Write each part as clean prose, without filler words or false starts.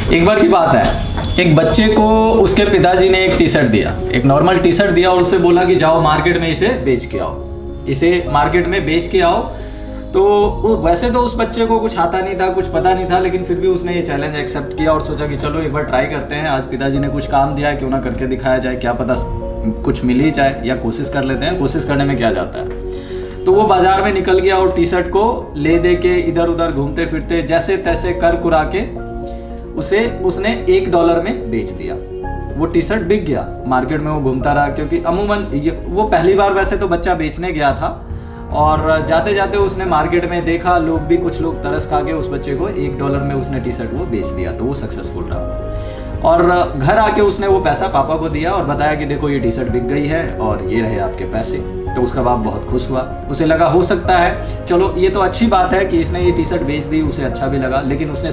एक बार की बात है, एक बच्चे को उसके पिताजी ने एक टी शर्ट दिया, एक नॉर्मल टी शर्ट दिया और उसे बोला कि जाओ मार्केट में इसे बेच के आओ, इसे मार्केट में बेच के आओ। तो वैसे तो उस बच्चे को कुछ आता नहीं था, कुछ पता नहीं था, लेकिन फिर भी उसने ये चैलेंज एक्सेप्ट किया और सोचा कि चलो एक बार ट्राई करते हैं। आज पिताजी ने कुछ काम दिया है, क्यों ना करके दिखाया जाए, क्या पता कुछ मिल ही जाए, या कोशिश कर लेते हैं, कोशिश करने में क्या जाता है। तो वो बाजार में निकल गया और टी शर्ट को ले दे के इधर उधर घूमते फिरते जैसे तैसे कर कुरा के उसने $1 में बेच दिया। वो टी शर्ट बिक गया, मार्केट में वो घूमता रहा, क्योंकि अमूमन वो पहली बार वैसे तो बच्चा बेचने गया था और जाते जाते उसने मार्केट में देखा, लोग भी कुछ लोग तरस खा के उस बच्चे को $1 में उसने टी शर्ट वो बेच दिया। तो वो सक्सेसफुल रहा और घर आके उसने वो पैसा पापा को दिया और बताया कि देखो ये टी शर्ट बिक गई है और ये रहे आपके पैसे। तो उसका बाप बहुत खुश हुआ, उसे लगा हो सकता है, चलो ये तो अच्छी बात है कि इसने ये टी शर्ट बेच दी, उसे अच्छा भी लगा, लेकिन उसने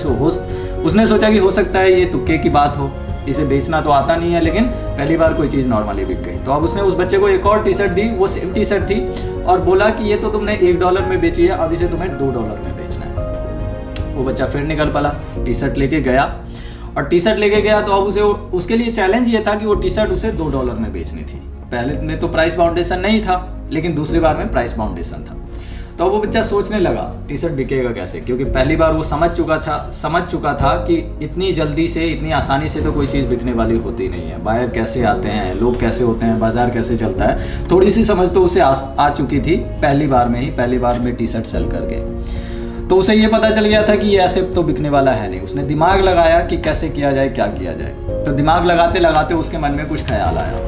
सोचा कि हो सकता है ये तुक्के की बात हो, इसे बेचना तो आता नहीं है, लेकिन पहली बार कोई चीज़ नॉर्मली बिक गई। तो अब उसने उस बच्चे को एक और टी शर्ट दी, वो सेम टी शर्ट थी, और बोला कि ये तो तुमने $1 में बेची है, अब इसे तुम्हें $2 में बेचना है। वो बच्चा फिर निकल पड़ा, टी शर्ट लेके गया और टी शर्ट लेके गया। तो अब उसके लिए चैलेंज ये था कि वो टी शर्ट उसे $2 में बेचनी थी। पहले में तो प्राइस बाउंडेशन नहीं था, लेकिन दूसरी बार में प्राइस बाउंडेशन था। तो वो बच्चा सोचने लगा टी शर्ट बिकेगा कैसे, क्योंकि पहली बार वो समझ चुका था कि इतनी जल्दी से, इतनी आसानी से तो कोई चीज़ बिकने वाली होती नहीं है। बायर कैसे आते हैं, लोग कैसे होते हैं, बाजार कैसे चलता है, थोड़ी सी समझ तो उसे आ चुकी थी पहली बार में टी शर्ट सेल करके। तो उसे ये पता चल गया था कि ये ऐसे तो बिकने वाला है नहीं। उसने दिमाग लगाया कि कैसे किया जाए, क्या किया जाए। तो दिमाग लगाते लगाते उसके मन में कुछ ख्याल आया।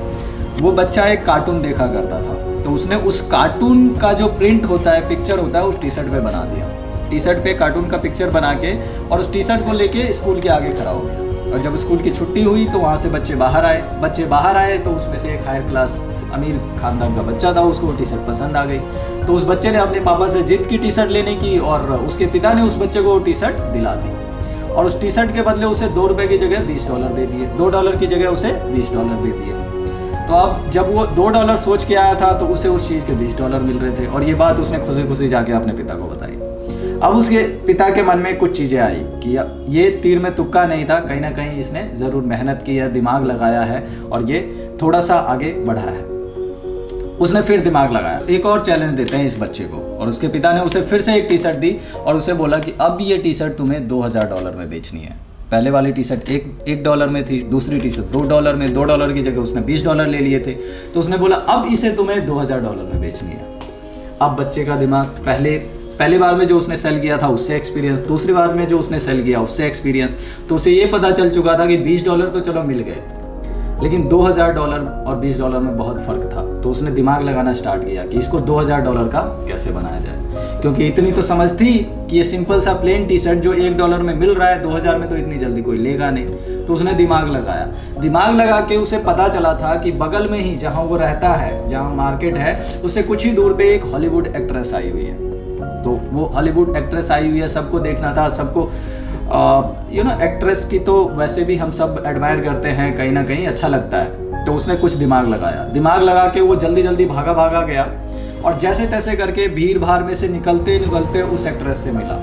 वो बच्चा एक कार्टून देखा करता था, तो उसने उस कार्टून का जो प्रिंट होता है, पिक्चर होता है, उस टी शर्ट पे बना दिया। टी शर्ट पे कार्टून का पिक्चर बना के और उस टी शर्ट को लेके स्कूल के आगे खड़ा हो गया। और जब स्कूल की छुट्टी हुई तो वहाँ से बच्चे बाहर आए तो उसमें से एक हायर क्लास अमीर खानदान का बच्चा था, उसको टी शर्ट पसंद आ गई। तो उस बच्चे ने अपने पापा से जिद की टी शर्ट लेने की और उसके पिता ने उस बच्चे को वो टी शर्ट दिला दी और उस टी शर्ट के बदले उसे $2 की जगह $20 दे दिए, $2 की जगह उसे $20 दे दिए। तो अब जब वो $2 सोच के आया था तो उसे उस चीज़ के $20 मिल रहे थे और ये बात उसने खुशी खुशी जाके अपने पिता को बताई। अब उसके पिता के मन में कुछ चीज़ें आई कि ये तीर में तुक्का नहीं था, कहीं ना कहीं इसने ज़रूर मेहनत की है, दिमाग लगाया है और ये थोड़ा सा आगे बढ़ा है। उसने फिर दिमाग लगाया, एक और चैलेंज देते हैं इस बच्चे को, और उसके पिता ने उसे फिर से एक टी शर्ट दी और उसे बोला कि अब ये टी शर्ट तुम्हें $2000 में बेचनी है। पहले वाली टी शर्ट $1 में थी, दूसरी टी शर्ट $2 में, $2 की जगह उसने $20 ले लिए थे। तो उसने बोला अब इसे तुम्हें $2000 में बेचनी है। अब बच्चे का दिमाग पहली बार में जो उसने सेल किया था उससे एक्सपीरियंस, दूसरी बार में जो उसने सेल किया उससे एक्सपीरियंस, तो उसे ये पता चल चुका था कि $20 तो चलो मिल गए, लेकिन $2000 और $20 में बहुत फ़र्क था। तो उसने दिमाग लगाना स्टार्ट किया कि इसको $2000 का कैसे बनाया जाए, क्योंकि इतनी तो समझ थी कि ये सिंपल सा प्लेन टी शर्ट जो $1 में मिल रहा है, 2000 में तो इतनी जल्दी कोई लेगा नहीं। तो उसने दिमाग लगाया, दिमाग लगा के उसे पता चला था कि बगल में ही जहाँ वो रहता है, जहाँ मार्केट है, उससे कुछ ही दूर पे एक हॉलीवुड एक्ट्रेस आई हुई है। तो वो हॉलीवुड एक्ट्रेस आई हुई है, सबको देखना था, सबको एक्ट्रेस की तो वैसे भी हम सब एडमायर करते हैं, कहीं ना कहीं अच्छा लगता है। तो उसने कुछ दिमाग लगाया, दिमाग लगा के वो जल्दी जल्दी भागा गया और जैसे तैसे करके भीड़ भाड़ में से निकलते निकलते उस एक्ट्रेस से मिला।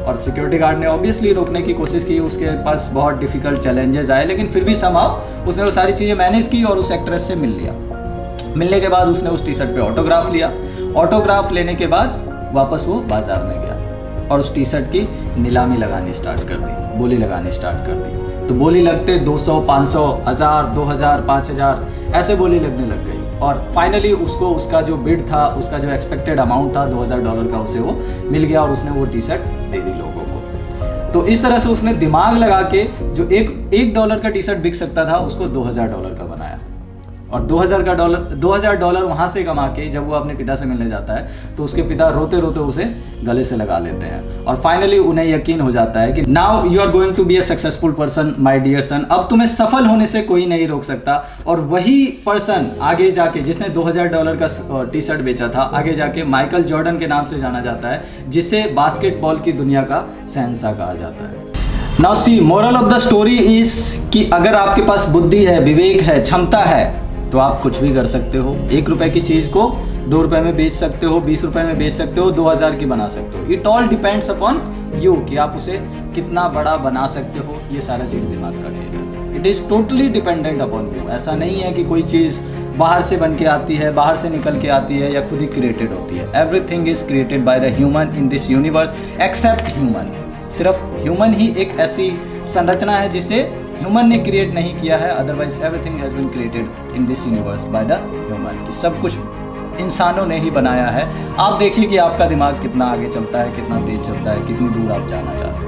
और सिक्योरिटी गार्ड ने ऑब्वियसली रोकने की कोशिश की, उसके पास बहुत डिफिकल्ट चैलेंजेस आए, लेकिन फिर भी समहाउ उसने वो सारी चीज़ें मैनेज की और उस एक्ट्रेस से मिल लिया। मिलने के बाद उसने उस टी शर्ट पे ऑटोग्राफ लिया। ऑटोग्राफ लेने के बाद वापस वो बाजार में गया और उस टी शर्ट की नीलामी लगानी स्टार्ट कर दी, बोली लगानी स्टार्ट कर दी। तो बोली लगते 200, 500, 1000, 2000, 5000 ऐसे बोली लगने लग गई और फाइनली उसको उसका जो बिड था, उसका जो एक्सपेक्टेड अमाउंट था $2000 का, उसे वो मिल गया और उसने वो टी शर्ट दे दी लोगों को। तो इस तरह से उसने दिमाग लगा के जो $1 का टी शर्ट बिक सकता था उसको $2000 का बनाया और $2000 वहाँ से कमा के जब वो अपने पिता से मिलने जाता है तो उसके पिता रोते रोते उसे गले से लगा लेते हैं और फाइनली उन्हें यकीन हो जाता है कि now you are going to be a successful person my dear son. अब तुम्हें सफल होने से कोई नहीं रोक सकता। और वही पर्सन आगे जाके, जिसने $2000 का टी शर्ट बेचा था, आगे जाके माइकल जॉर्डन के नाम से जाना जाता है, जिसे बास्केटबॉल की दुनिया का शहंशाह कहा जाता है। Now see, moral of the story is कि अगर आपके पास बुद्धि है, विवेक है, क्षमता है, तो आप कुछ भी कर सकते हो। $1 की चीज़ को ₹2 में बेच सकते हो, ₹20 में बेच सकते हो, 2000 की बना सकते हो। It all depends upon you कि आप उसे कितना बड़ा बना सकते हो। ये सारा चीज़ दिमाग का खेल है। It is totally dependent upon you. ऐसा नहीं है कि कोई चीज़ बाहर से बन के आती है, बाहर से निकल के आती है या खुद ही क्रिएटेड होती है। Everything is created by the human in this universe except human. सिर्फ ह्यूमन ही एक ऐसी संरचना है जिसे ह्यूमन ने क्रिएट नहीं किया है, otherwise everything has been created in this universe by the human. कि सब कुछ इंसानों ने ही बनाया है। आप देखिए कि आपका दिमाग कितना आगे चलता है, कितना तेज चलता है, कितनी दूर आप जाना चाहते हैं।